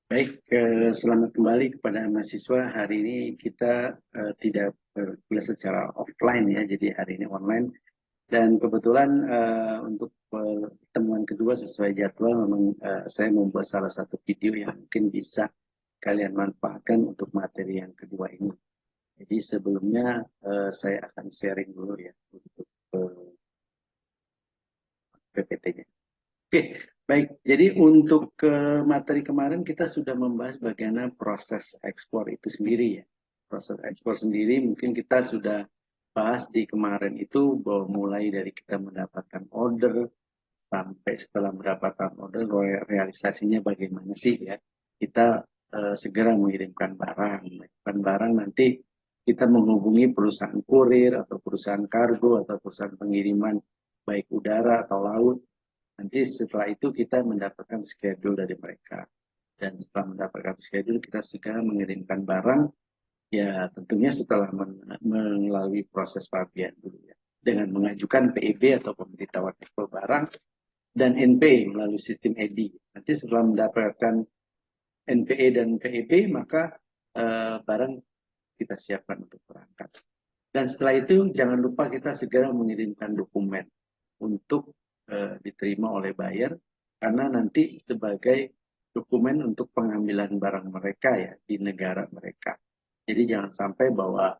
Baik, selamat kembali kepada mahasiswa. Hari ini kita tidak berkuliah secara offline ya, jadi hari ini online. Dan kebetulan untuk pertemuan kedua sesuai jadwal, memang saya membuat salah satu video yang mungkin bisa kalian manfaatkan untuk materi yang kedua ini. Jadi sebelumnya saya akan sharing dulu ya untuk PPT-nya. Oke, baik. Jadi untuk ke materi kemarin kita sudah membahas bagaimana proses ekspor itu sendiri ya. Proses ekspor sendiri mungkin kita sudah bahas di kemarin itu bahwa mulai dari kita mendapatkan order sampai setelah mendapatkan order realisasinya bagaimana sih ya. Kita segera mengirimkan barang. Mengirimkan barang nanti kita menghubungi perusahaan kurir atau perusahaan kargo atau perusahaan pengiriman baik udara atau laut. Nanti setelah itu kita mendapatkan schedule dari mereka. Dan setelah mendapatkan schedule, kita segera mengirimkan barang, ya tentunya setelah melalui proses pabean dulu ya. Dengan mengajukan PEB atau pemberitahuan ekspor barang, dan NP melalui sistem EDI. Nanti setelah mendapatkan NPE dan PEB, maka barang kita siapkan untuk berangkat. Dan setelah itu jangan lupa kita segera mengirimkan dokumen untuk diterima oleh buyer karena nanti sebagai dokumen untuk pengambilan barang mereka ya di negara mereka. Jadi jangan sampai bahwa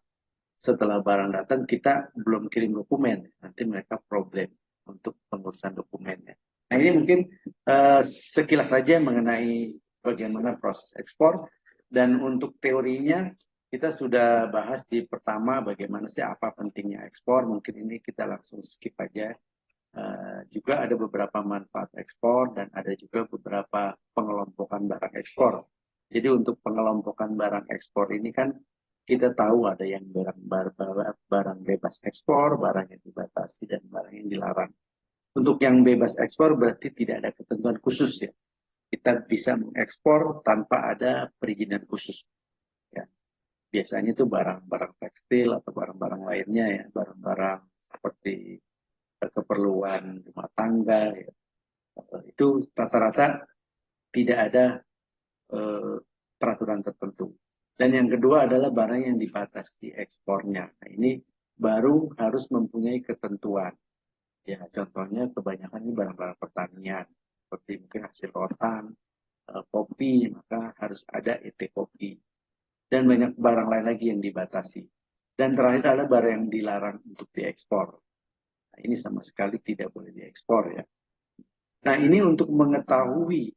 setelah barang datang kita belum kirim dokumen, nanti mereka problem untuk pengurusan dokumennya. Nah ini mungkin sekilas saja mengenai bagaimana proses ekspor dan untuk teorinya kita sudah bahas di pertama bagaimana sih apa pentingnya ekspor. Mungkin ini kita langsung skip aja. Juga ada beberapa manfaat ekspor dan ada juga beberapa pengelompokan barang ekspor. Jadi untuk pengelompokan barang ekspor ini kan kita tahu ada yang barang bebas ekspor, barang yang dibatasi, dan barang yang dilarang. Untuk yang bebas ekspor berarti tidak ada ketentuan khusus ya. Kita bisa mengekspor tanpa ada perizinan khusus. Ya. Biasanya itu barang-barang tekstil atau barang-barang lainnya ya, barang-barang seperti keperluan rumah tangga ya. Itu rata-rata tidak ada peraturan tertentu. Dan yang kedua adalah barang yang dibatasi ekspornya. Nah, ini baru harus mempunyai ketentuan. Ya, contohnya kebanyakan ini barang-barang pertanian, seperti mungkin hasil rotan, kopi, maka harus ada ET kopi. Dan banyak barang lain lagi yang dibatasi. Dan terakhir adalah barang yang dilarang untuk diekspor. Nah, ini sama sekali tidak boleh diekspor ya. Nah, ini untuk mengetahui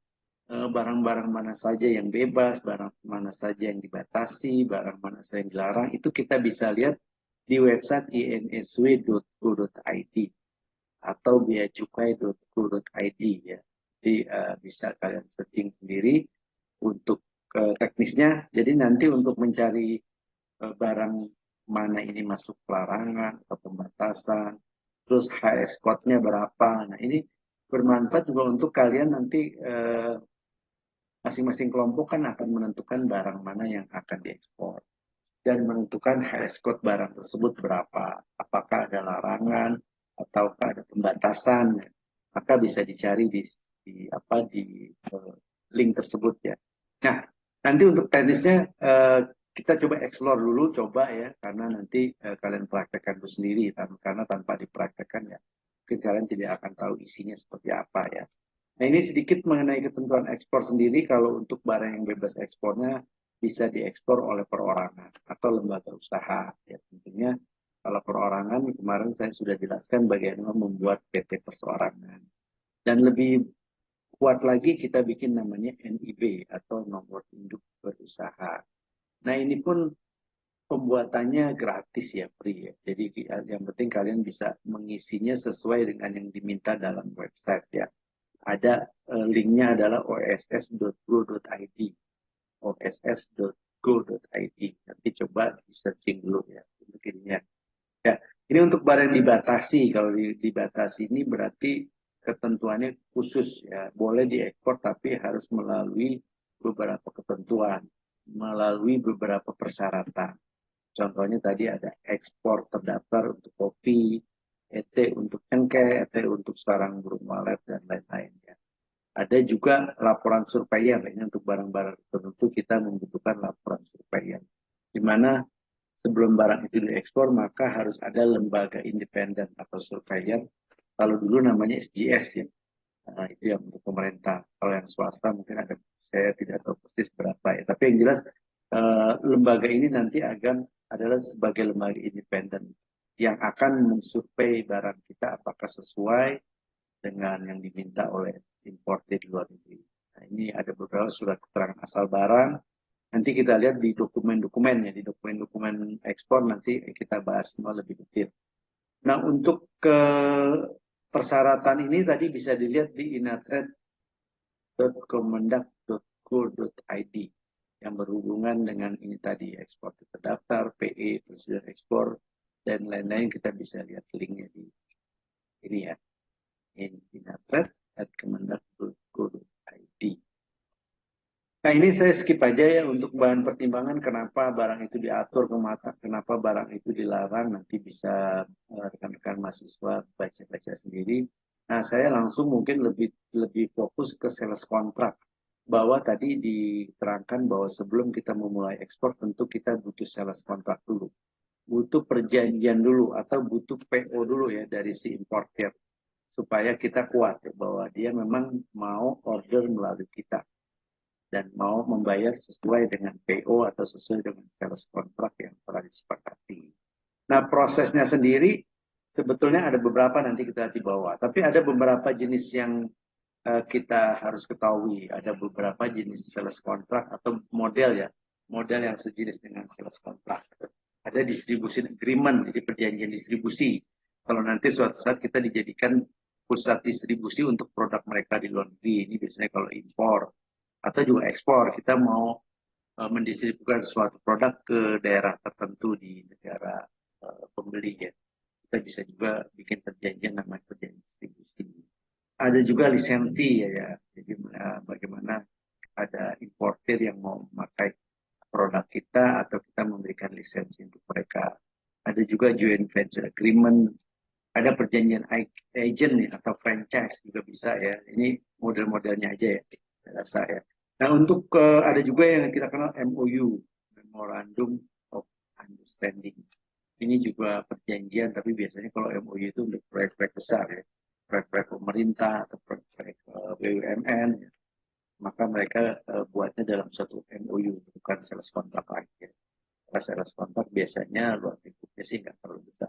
barang-barang mana saja yang bebas, barang mana saja yang dibatasi, barang mana saja yang dilarang, itu kita bisa lihat di website insw.go.id atau beacukai.go.id ya. Jadi bisa kalian searching sendiri untuk teknisnya. Jadi nanti untuk mencari barang mana ini masuk larangan atau pembatasan, terus HS code-nya berapa. Nah, ini bermanfaat juga untuk kalian nanti masing-masing kelompok kan akan menentukan barang mana yang akan diekspor dan menentukan HS code barang tersebut berapa. Apakah ada larangan ataukah ada pembatasan. Maka bisa dicari di link tersebut ya. Nah, nanti untuk teknisnya kita coba explore dulu, coba ya, karena nanti kalian praktekkan itu sendiri, karena tanpa dipraktekkan ya, mungkin kalian tidak akan tahu isinya seperti apa ya. Nah, ini sedikit mengenai ketentuan ekspor sendiri. Kalau untuk barang yang bebas ekspornya bisa diekspor oleh perorangan atau lembaga usaha. Ya, tentunya kalau perorangan kemarin saya sudah jelaskan bagaimana membuat PT perseorangan. Dan lebih kuat lagi kita bikin namanya NIB atau nomor induk berusaha. Nah, ini pun pembuatannya gratis ya, free ya. Jadi yang penting kalian bisa mengisinya sesuai dengan yang diminta dalam website ya. Ada linknya adalah oss.go.id, oss.go.id. Nanti coba di searching dulu ya untuk ininya. Ya, ini untuk barang dibatasi. Kalau dibatasi ini berarti ketentuannya khusus ya. Boleh diekspor tapi harus melalui beberapa ketentuan, melalui beberapa persyaratan. Contohnya tadi ada ekspor terdaftar untuk kopi, ET untuk cengkeh, ET untuk sarang burung walet dan lain-lain ya. Ada juga laporan surveyor, ini untuk barang-barang tertentu kita membutuhkan laporan surveyor. Di mana sebelum barang itu diekspor, maka harus ada lembaga independen atau surveyor. Kalau dulu namanya SGS ya, itu yang untuk pemerintah. Kalau yang swasta mungkin ada, saya tidak tahu persis berapa ya. Tapi yang jelas lembaga ini nanti akan adalah sebagai lembaga independen yang akan mensurvei barang kita apakah sesuai dengan yang diminta oleh importer di luar negeri. Nah, ini ada beberapa surat keterangan asal barang. Nanti kita lihat di dokumen-dokumennya, di dokumen-dokumen ekspor nanti kita bahas semua lebih detail. Nah, untuk ke persyaratan ini tadi bisa dilihat di inatred.kemendak.go.id yang berhubungan dengan ini tadi ekspor terdaftar, PE, prosedur ekspor, dan lain-lain kita bisa lihat linknya di ini ya, inatred.kemendak.go.id. Nah ini saya skip aja ya untuk bahan pertimbangan kenapa barang itu diatur, kenapa barang itu dilarang, nanti bisa rekan-rekan mahasiswa baca-baca sendiri. Nah saya langsung mungkin lebih fokus ke sales kontrak, bahwa tadi diterangkan bahwa sebelum kita memulai ekspor tentu kita butuh sales kontrak dulu, butuh perjanjian dulu atau butuh PO dulu ya dari si importer, supaya kita kuat ya, bahwa dia memang mau order melalui kita dan mau membayar sesuai dengan PO atau sesuai dengan sales kontrak yang telah disepakati. Nah, prosesnya sendiri sebetulnya ada beberapa, nanti kita di bawah. Tapi ada beberapa jenis yang kita harus ketahui. Ada beberapa jenis sales kontrak atau model ya, model yang sejenis dengan sales kontrak. Ada distribution agreement, jadi perjanjian distribusi. Kalau nanti suatu saat kita dijadikan pusat distribusi untuk produk mereka di luar negeri, ini biasanya kalau impor atau juga ekspor, kita mau mendistribusikan suatu produk ke daerah tertentu di negara pembeli ya. Kita bisa juga bikin perjanjian namanya perjanjian distribusi. Ada juga lisensi ya. Jadi bagaimana ada importer yang mau memakai produk kita atau kita memberikan lisensi untuk mereka. Ada juga joint venture agreement, ada perjanjian agent ya, atau franchise juga bisa ya. Ini model-modelnya aja ya, saya rasa ya. Nah untuk ada juga yang kita kenal MOU, Memorandum of Understanding. Ini juga perjanjian, tapi biasanya kalau MOU itu untuk proyek-proyek besar ya, proyek-proyek pemerintah atau proyek BUMN, ya. Maka mereka buatnya dalam satu MOU, bukan sales kontrak lagi. Ya. Karena sales kontrak biasanya luar lingkupnya sih nggak terlalu besar.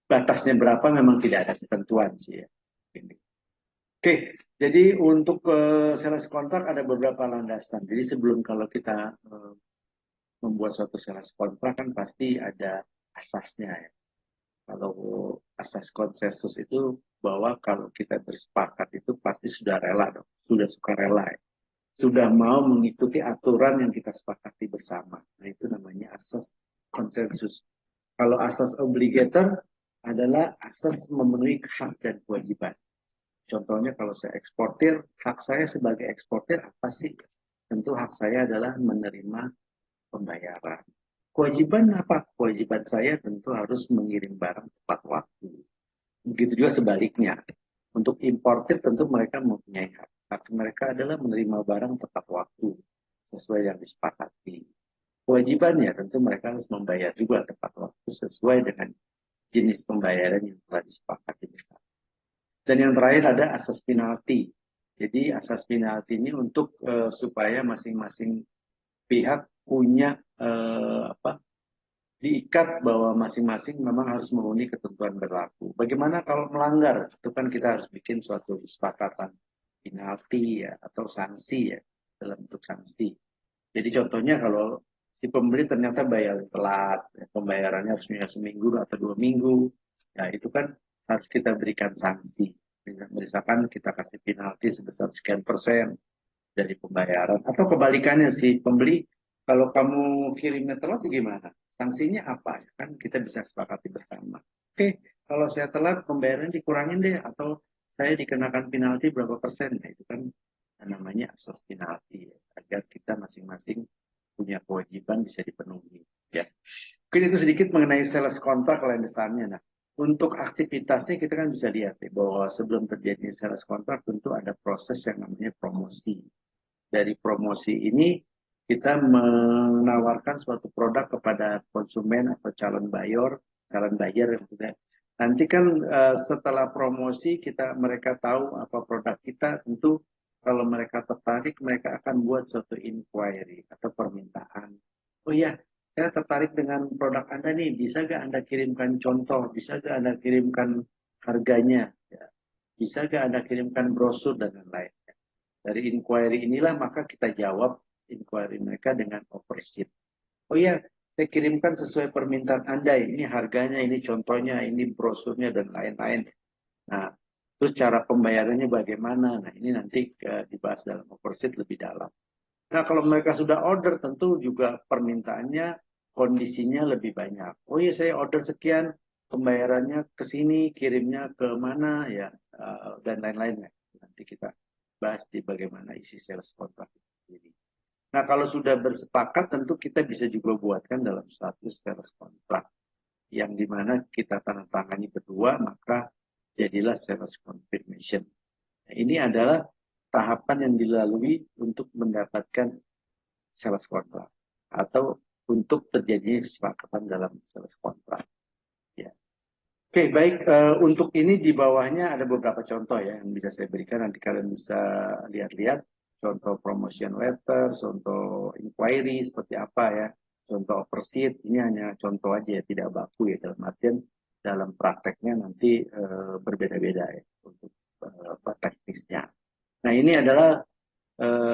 Batasnya berapa memang tidak ada ketentuan sih ya. Ini. Oke, jadi untuk sales kontrak ada beberapa landasan. Jadi sebelum kalau kita membuat suatu sales kontrak kan pasti ada asasnya ya. Kalau asas konsensus itu bahwa kalau kita bersepakat itu pasti sudah rela dong, sudah suka rela ya. Sudah mau mengikuti aturan yang kita sepakati bersama. Nah itu namanya asas konsensus. Kalau asas obligator adalah asas memenuhi hak dan kewajiban. Contohnya kalau saya eksportir, hak saya sebagai eksportir apa sih? Tentu hak saya adalah menerima pembayaran. Kewajiban apa? Kewajiban saya tentu harus mengirim barang tepat waktu. Begitu juga sebaliknya. Untuk importir tentu mereka mempunyai hak. Hak mereka adalah menerima barang tepat waktu sesuai yang disepakati. Kewajibannya tentu mereka harus membayar juga tepat waktu sesuai dengan jenis pembayaran yang telah disepakati bersama. Dan yang terakhir ada asas penalti. Jadi asas penalti ini untuk supaya masing-masing pihak punya diikat bahwa masing-masing memang harus memenuhi ketentuan berlaku. Bagaimana kalau melanggar? Itu kan kita harus bikin suatu kesepakatan penalti ya atau sanksi ya dalam bentuk sanksi. Jadi contohnya kalau si pembeli ternyata bayar telat, ya, pembayarannya harus seminggu atau 2 minggu, ya itu kan harus kita berikan sanksi. Misalkan kita kasih penalti sebesar sekian persen dari pembayaran. Atau kebalikannya si pembeli, kalau kamu kirimnya telat gimana? Sanksinya apa? Kan kita bisa sepakati bersama. Oke, kalau saya telat pembayaran dikurangin deh, atau saya dikenakan penalti berapa persen. Nah, itu kan namanya asas penalti ya, agar kita masing-masing punya kewajiban bisa dipenuhi ya. Mungkin itu sedikit mengenai sales kontrak landasannya. Nah, untuk aktivitasnya kita kan bisa lihat ya, bahwa sebelum terjadi sales kontrak tentu ada proses yang namanya namanya promosi. Dari promosi ini kita menawarkan suatu produk kepada konsumen atau calon buyer yang sudah. Nanti kan setelah promosi mereka tahu apa produk kita, tentu kalau mereka tertarik mereka akan buat suatu inquiry atau permintaan. Oh iya, saya tertarik dengan produk Anda nih, bisa nggak Anda kirimkan contoh, bisa nggak Anda kirimkan harganya, ya. Bisa nggak Anda kirimkan brosur dan lain-lain. Dari inquiry inilah maka kita jawab inquiry mereka dengan offer sheet. Oh iya, saya kirimkan sesuai permintaan Anda. Ini harganya, ini contohnya, ini brosurnya, dan lain-lain. Nah, terus cara pembayarannya bagaimana? Nah, ini nanti dibahas dalam offer sheet lebih dalam. Nah, kalau mereka sudah order, tentu juga permintaannya, kondisinya lebih banyak. Oh iya, saya order sekian, pembayarannya ke sini, kirimnya ke mana, ya, dan lain-lain. Nanti kita bahas di bagaimana isi sales contract ini. Nah, kalau sudah bersepakat, tentu kita bisa juga buatkan dalam status sales contract, yang dimana kita tanda tangani berdua, maka jadilah sales confirmation. Nah, ini adalah tahapan yang dilalui untuk mendapatkan sales contract atau untuk terjadinya kesepakatan dalam sales contract. Ya. Oke, baik. Untuk ini di bawahnya ada beberapa contoh ya yang bisa saya berikan. Nanti kalian bisa lihat-lihat contoh promotion letter, contoh inquiry seperti apa ya, contoh offer sheet. Ini hanya contoh aja ya, tidak baku ya, dalam artian dalam prakteknya nanti berbeda-beda ya untuk teknisnya. Nah, ini adalah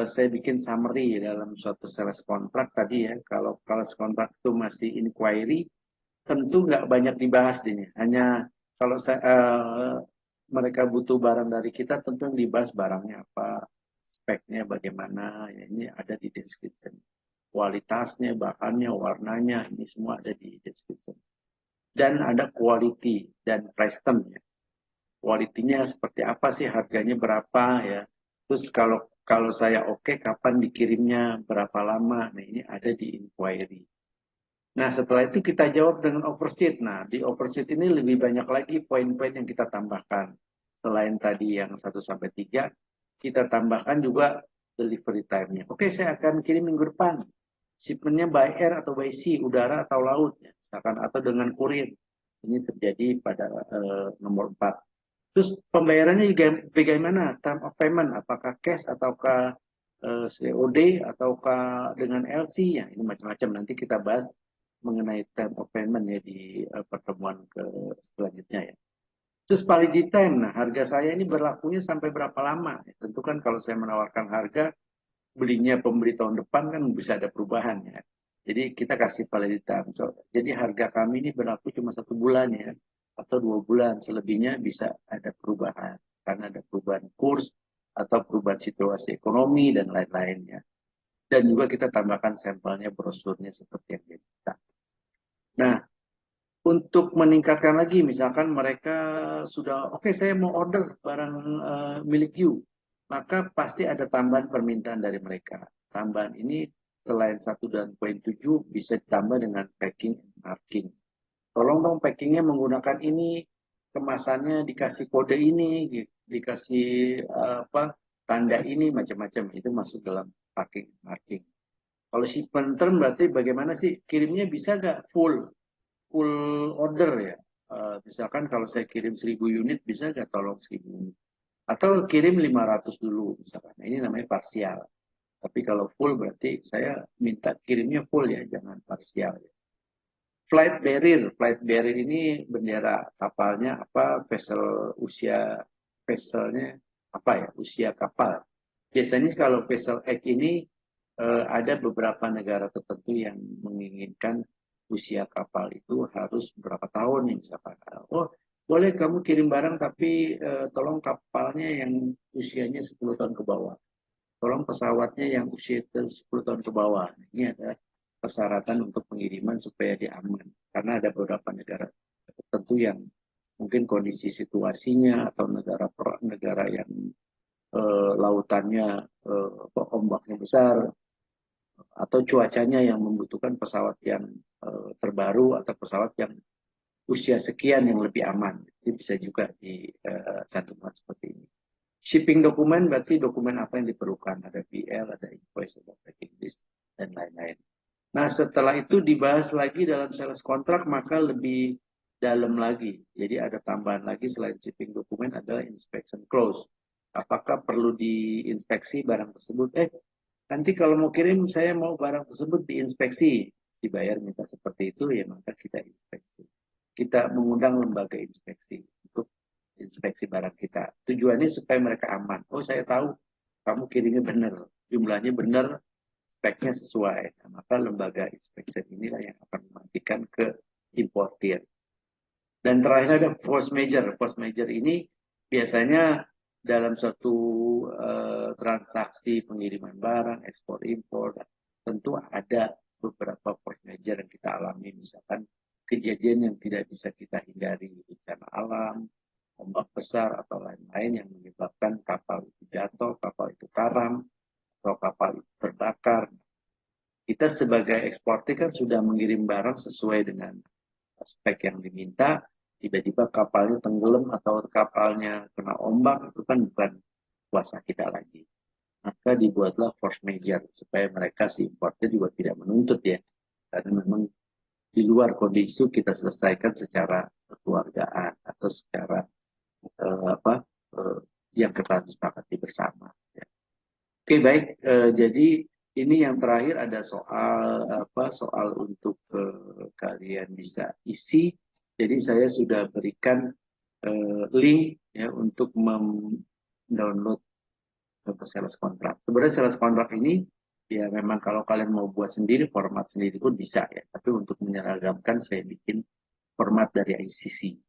saya bikin summary dalam suatu sales contract tadi ya. Kalau sales contract itu masih inquiry, tentu nggak banyak dibahas ini. Hanya kalau mereka butuh barang dari kita, tentu yang dibahas barangnya apa, speknya bagaimana, ya, ini ada di description. Kualitasnya, bahannya, warnanya, ini semua ada di description. Dan ada quality dan price term ya. Quality-nya seperti apa sih, harganya berapa ya. Terus kalau saya oke, kapan dikirimnya, berapa lama. Nah, ini ada di inquiry. Nah, setelah itu kita jawab dengan offer sheet. Nah, di offer sheet ini lebih banyak lagi poin-poin yang kita tambahkan. Selain tadi yang 1-3, kita tambahkan juga delivery time-nya. Oke, saya akan kirim minggu depan. Shipment-nya by air atau by sea, udara atau laut. Misalkan, atau dengan kurir. Ini terjadi pada nomor 4. Terus pembayarannya juga bagaimana? Term of payment, apakah cash ataukah COD ataukah dengan LC? Ya, ini macam-macam. Nanti kita bahas mengenai term of payment ya di pertemuan selanjutnya ya. Terus validity time, nah harga saya ini berlakunya sampai berapa lama? Ya, tentu kan kalau saya menawarkan harga, belinya pembeli tahun depan kan bisa ada perubahan ya. Jadi kita kasih validity time. Jadi harga kami ini berlaku cuma 1 bulan ya, atau 2 bulan. Selebihnya bisa ada perubahan karena ada perubahan kurs atau perubahan situasi ekonomi dan lain-lainnya. Dan juga kita tambahkan sampelnya, brosurnya seperti yang kita. Nah, untuk meningkatkan lagi, misalkan mereka sudah, oke, saya mau order barang milik you, maka pasti ada tambahan permintaan dari mereka. Tambahan ini selain 1 dan poin 7 bisa ditambah dengan packing and marking. Tolong dong packingnya menggunakan ini, kemasannya dikasih kode ini, dikasih tanda ini, macam-macam. Itu masuk dalam packing and marking. Kalau shipment term berarti bagaimana sih? Kirimnya bisa nggak full order ya. Misalkan kalau saya kirim 1000 unit, bisa nggak tolong 1000 unit? Atau kirim 500 dulu misalkan. Nah, ini namanya parsial. Tapi kalau full berarti saya minta kirimnya full ya, jangan parsial. Ya. Flight barrier ini bendera kapalnya apa, vesselnya apa ya, usia kapal. Biasanya kalau vessel age ini ada beberapa negara tertentu yang menginginkan usia kapal itu harus berapa tahun nih misalkan. Oh, boleh kamu kirim barang tapi tolong kapalnya yang usianya 10 tahun ke bawah. Tolong pesawatnya yang usia 10 tahun ke bawah. Ini ada persyaratan untuk pengiriman supaya dia aman. Karena ada beberapa negara tertentu yang mungkin kondisi situasinya atau negara yang lautannya ombaknya besar atau cuacanya yang membutuhkan pesawat yang terbaru atau pesawat yang usia sekian yang lebih aman. Itu bisa juga dicantumkan seperti ini. Shipping dokumen berarti dokumen apa yang diperlukan. Ada PL, ada invoice, ada packing list, dan lain-lain. Nah, setelah itu dibahas lagi dalam sales kontrak, maka lebih dalam lagi. Jadi ada tambahan lagi selain shipping dokumen adalah inspection clause. Apakah perlu diinspeksi barang tersebut? Nanti kalau mau kirim, saya mau barang tersebut diinspeksi. Si buyer minta seperti itu, ya maka kita inspeksi. Kita mengundang lembaga inspeksi untuk inspeksi barang kita. Tujuannya supaya mereka aman. Oh, saya tahu kamu kirimnya benar, jumlahnya benar, speknya sesuai. Nah, maka lembaga inspeksi inilah yang akan memastikan ke importir. Dan terakhir ada force major. Force major ini biasanya dalam suatu transaksi pengiriman barang, ekspor impor, tentu ada beberapa force major yang kita alami. Misalkan kejadian yang tidak bisa kita hindari, bencana alam, ombak besar, atau lain-lain yang menyebabkan kapal itu jatuh, kapal itu karam, atau kapal itu terbakar. Kita sebagai eksportir kan sudah mengirim barang sesuai dengan spek yang diminta, tiba-tiba kapalnya tenggelam atau kapalnya kena ombak, itu kan bukan kuasa kita lagi. Maka dibuatlah force majeure supaya mereka si importer juga tidak menuntut ya, karena memang di luar kondisi kita selesaikan secara kekeluargaan atau secara apa yang kita sepakati bersama. Ya. Oke, baik. Jadi ini yang terakhir ada soal soal untuk kalian bisa isi. Jadi saya sudah berikan link ya untuk mendownload sales kontrak. Sebenarnya sales kontrak ini ya memang kalau kalian mau buat sendiri, format sendiri pun bisa ya. Tapi untuk menyeragamkan saya bikin format dari ICC.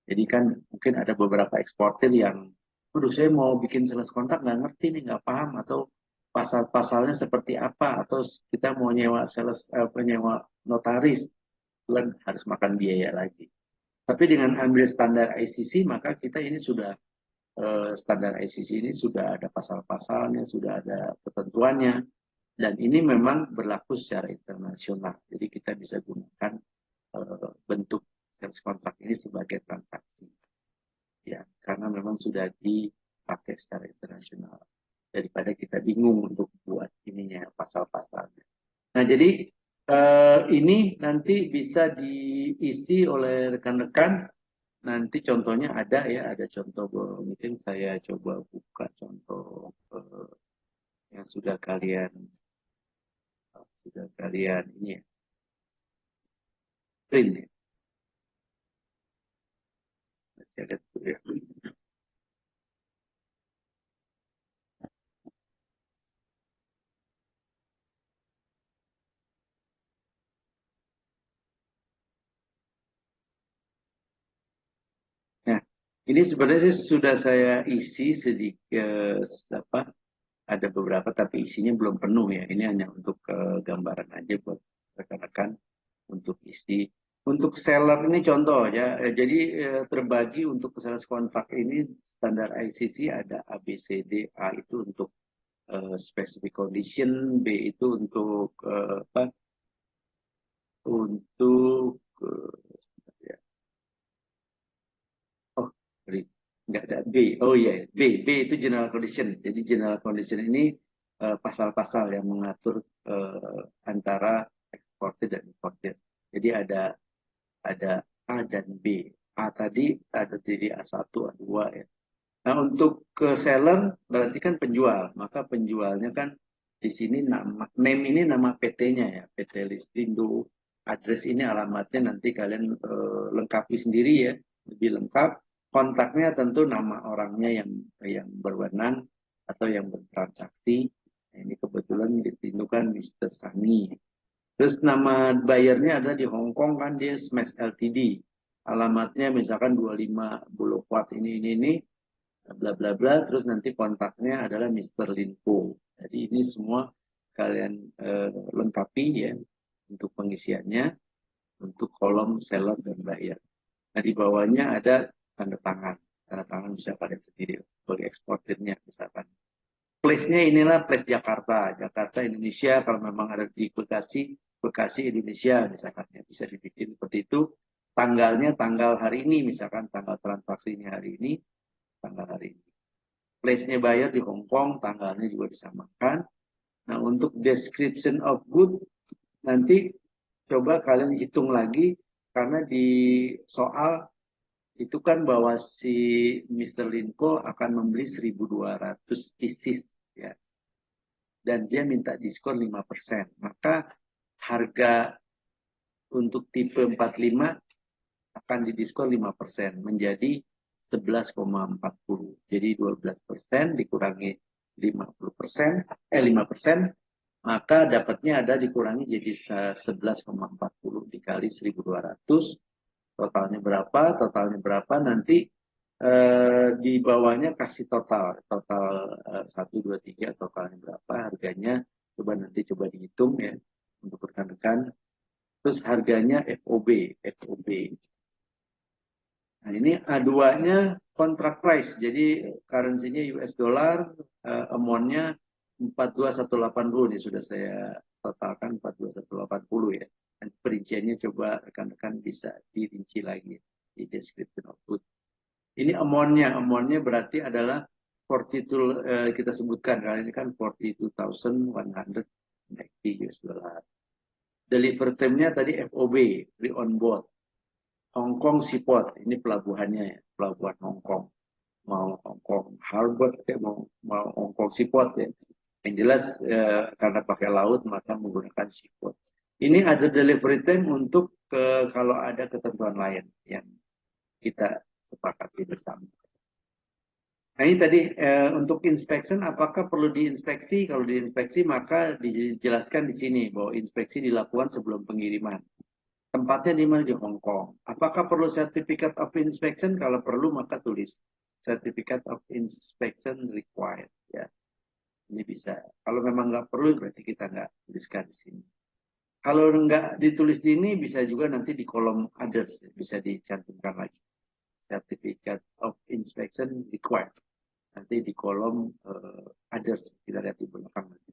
Jadi kan mungkin ada beberapa eksportir yang, aduh saya mau bikin sales kontrak nggak ngerti nih, nggak paham, atau pasal-pasalnya seperti apa, atau kita mau nyewa sales penyewa notaris, kan harus makan biaya lagi. Tapi dengan ambil standar ICC, maka kita ini sudah standar ICC ini sudah ada pasal-pasalnya, sudah ada ketentuannya, dan ini memang berlaku secara internasional. Jadi kita bisa gunakan bentuk sales kontrak ini sebagai transaksi, ya, karena memang sudah dipakai secara internasional. Daripada kita bingung untuk buat ininya pasal-pasalnya. Nah, jadi ini nanti bisa diisi oleh rekan-rekan. Nanti contohnya ada ya, ada contoh, mungkin saya coba buka contoh yang sudah kalian ini ya, print ya. Masih ada tuh ya. Nah, ini sebenarnya sudah saya isi sedikit ada beberapa tapi isinya belum penuh ya. Ini hanya untuk gambaran aja buat rekan-rekan untuk isi. Untuk seller ini contoh ya. Jadi terbagi untuk sales kontrak ini standar ICC ada A, B, C, D. A itu untuk specific condition, B itu untuk Untuk ya. Oh, sorry. Nggak ada B. Oh iya, B itu general condition. Jadi general condition ini pasal-pasal yang mengatur antara eksportir dan importir. Jadi ada A dan B. A tadi ada jadi A1, A2 ya. Nah, untuk ke seller berarti kan penjual. Maka penjualnya kan di sini name ini nama PT-nya ya, PT Listindo. Address ini alamatnya nanti kalian lengkapi sendiri ya, lebih lengkap. Kontaknya tentu nama orangnya yang berwenang atau yang bertransaksi. Nah, ini kebetulan Listindo kan Mr. Sani. Terus nama bayarnya ada di Hong Kong kan, dia Smash Ltd. Alamatnya misalkan 25 Boulevard ini bla bla bla, terus nanti kontaknya adalah Mr. Linpo. Jadi ini semua kalian lengkapi ya untuk pengisiannya, untuk kolom seller dan buyer. Nah, di bawahnya ada tanda tangan. Tanda tangan bisa kalian sendiri sebagai eksportirnya misalkan. Place-nya inilah place Jakarta, Jakarta Indonesia. Kalau memang ada di Bekasi, Bekasi Indonesia misalkan ya, bisa dibikin seperti itu. Tanggalnya tanggal hari ini, misalkan tanggal transaksinya hari ini, tanggal hari ini. place-nya buyer di Hong Kong, tanggalnya juga disamakan. Nah, untuk description of good, nanti coba kalian hitung lagi, karena di soal itu kan bahwa si Mr. Linko akan membeli 1.200 pieces, ya. Dan dia minta diskon 5%. Maka harga untuk tipe 45 akan didiskon 5%, menjadi 11,40. Jadi 12% dikurangi 50%, 5%, maka dapatnya ada dikurangi jadi 11,40 dikali 1.200. Totalnya berapa? Totalnya berapa? Nanti di bawahnya kasih total 1, 2, 3, totalnya berapa harganya, coba nanti coba dihitung ya untuk rekan-rekan. Terus harganya FOB. Nah, ini A2-nya contract price, jadi currency-nya US dollar, amount-nya 42.180, ini sudah saya totalkan 42.180 ya. Dan perinciannya coba rekan-rekan bisa dirinci lagi di description of good. Ini amount-nya berarti adalah 42, kita sebutkan kali ini kan 42.190 US dollar. Deliver time-nya tadi FOB, free on board. Hong Kong Seaport, ini pelabuhannya ya, pelabuhan Hong Kong. Mau Hong Kong Harbor, mau Hong Kong Seaport ya. Yang jelas karena pakai laut maka menggunakan seaport. Ini ada delivery time untuk kalau ada ketentuan lain yang kita sepakati bersama. Nah ini tadi untuk inspection, apakah perlu diinspeksi? Kalau diinspeksi maka dijelaskan di sini bahwa inspeksi dilakukan sebelum pengiriman. Tempatnya di mana? Di Hong Kong. Apakah perlu certificate of inspection? Kalau perlu maka tulis certificate of inspection required. Ya, ini bisa. Kalau memang nggak perlu berarti kita nggak tuliskan di sini. Kalau nggak ditulis di ini bisa juga nanti di kolom others bisa dicantumkan lagi. Certificate of inspection required. Nanti di kolom others kita lihat di belakang nanti.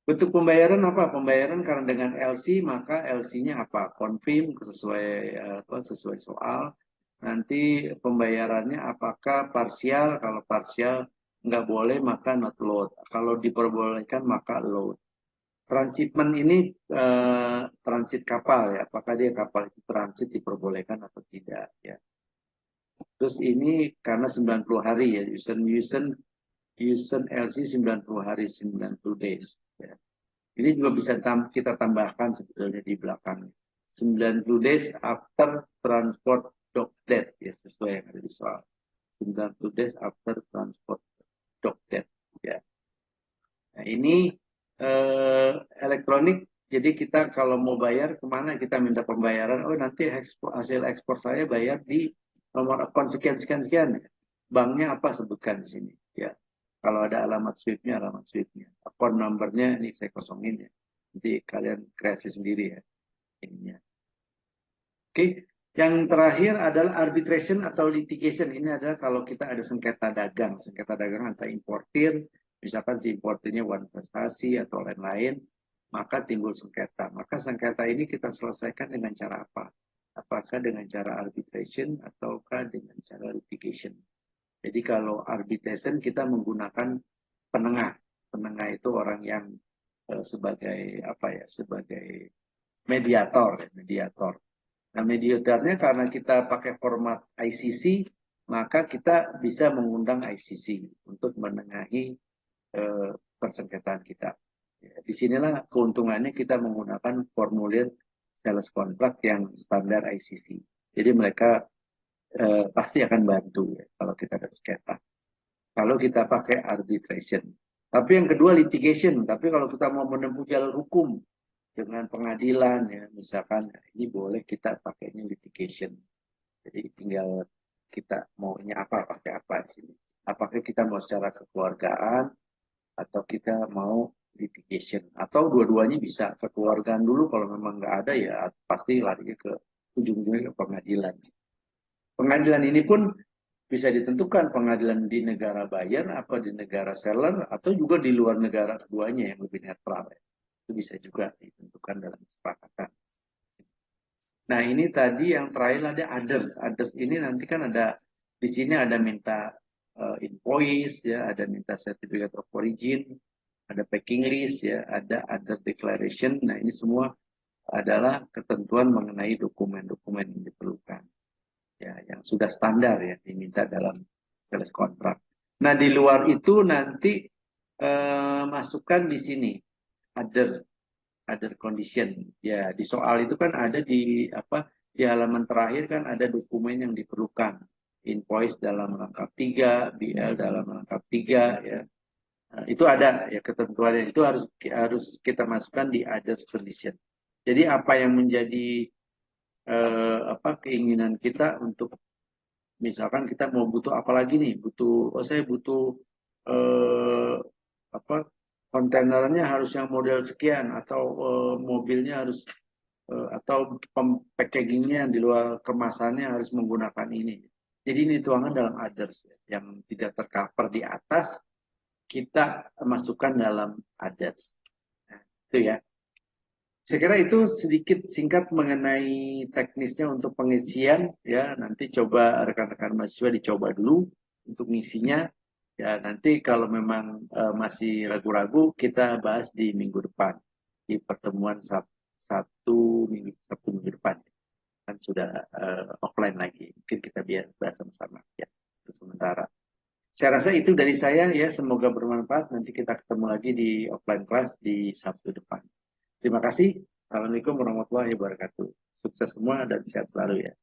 Bentuk pembayaran apa? Pembayaran karena dengan LC maka LC-nya apa? Confirm sesuai soal. Nanti pembayarannya apakah parsial? Kalau parsial nggak boleh maka not load. Kalau diperbolehkan maka load. Transshipment ini transit kapal ya. Apakah dia kapal itu transit diperbolehkan atau tidak ya. Terus ini karena 90 hari ya. Usen LC 90 hari, 90 days ya. Ini juga bisa kita tambahkan sebetulnya di belakang. 90 days after transport dock debt. Ya, sesuai yang ada di soal. 90 days after transport dock debt. Ya. Nah, ini elektronik. Jadi kita kalau mau bayar kemana kita minta pembayaran. Oh nanti hasil ekspor saya bayar di nomor akun sekian. Banknya apa sebutkan di sini. Ya. Kalau ada alamat SWIFT-nya, Akun number-nya ini saya kosongin ya. Nanti kalian kreasi sendiri ya. Ininya. Oke, yang terakhir adalah arbitration atau litigation. Ini adalah kalau kita ada sengketa dagang antara importir, misalkan si importirnya one prestasi atau lain-lain, maka timbul sengketa. Maka sengketa ini kita selesaikan dengan cara apa? Apakah dengan cara arbitration ataukah dengan cara litigation? Jadi kalau arbitration kita menggunakan penengah. Penengah itu orang yang sebagai sebagai mediator. Nah, mediatornya karena kita pakai format ICC, maka kita bisa mengundang ICC untuk menengahi persengketaan kita. Ya, disinilah keuntungannya kita menggunakan formulir sales contract yang standar ICC. Jadi mereka pasti akan bantu ya, kalau kita ada sengketa. Kalau kita pakai arbitration. Tapi yang kedua litigation. Tapi kalau kita mau menempuh jalur hukum dengan pengadilan ya, misalkan ini boleh kita pakainya litigation. Jadi tinggal kita maunya apa, pakai apa di sini. Apakah kita mau secara kekeluargaan atau kita mau litigation atau dua-duanya bisa. Kekeluargaan dulu kalau memang nggak ada ya pasti larinya ke ujung-ujungnya ke pengadilan. Pengadilan ini pun bisa ditentukan pengadilan di negara buyer apa di negara seller atau juga di luar negara keduanya yang lebih netral. Itu bisa juga ditentukan dalam kesepakatan. Nah ini tadi yang terakhir ada others. Others ini nanti kan ada di sini ada minta invoice, ya, ada minta certificate of origin, ada packing list, ya, ada other declaration. Nah, ini semua adalah ketentuan mengenai dokumen-dokumen yang diperlukan, ya, yang sudah standar ya diminta dalam sales kontrak. Nah, di luar itu nanti masukkan di sini other condition. Ya, di soal itu kan ada di apa, di halaman terakhir kan ada dokumen yang diperlukan. Invoice dalam rangkap 3, BL dalam rangkap 3, ya. Nah, itu ada ya ketentuannya, itu harus kita masukkan di other condition. Jadi apa yang menjadi apa keinginan kita untuk misalkan kita mau butuh apa lagi nih, butuh, oh saya butuh eh, apa, kontainernya harus yang model sekian, atau mobilnya harus atau packagingnya di luar kemasannya harus menggunakan ini. Jadi ini tuangan dalam others yang tidak tercover di atas, kita masukkan dalam others. Nah, itu ya. Saya kira itu sedikit singkat mengenai teknisnya untuk pengisian, ya. Nanti coba rekan-rekan mahasiswa dicoba dulu untuk ngisinya. Ya, nanti kalau memang masih ragu-ragu, kita bahas di minggu depan di pertemuan Sabtu minggu depan, kan sudah offline lagi. Mungkin kita biar bahas sama-sama ya untuk sementara. Saya rasa itu dari saya ya, semoga bermanfaat. Nanti kita ketemu lagi di offline class di Sabtu depan. Terima kasih. Assalamualaikum warahmatullahi wabarakatuh. Sukses semua dan sehat selalu ya.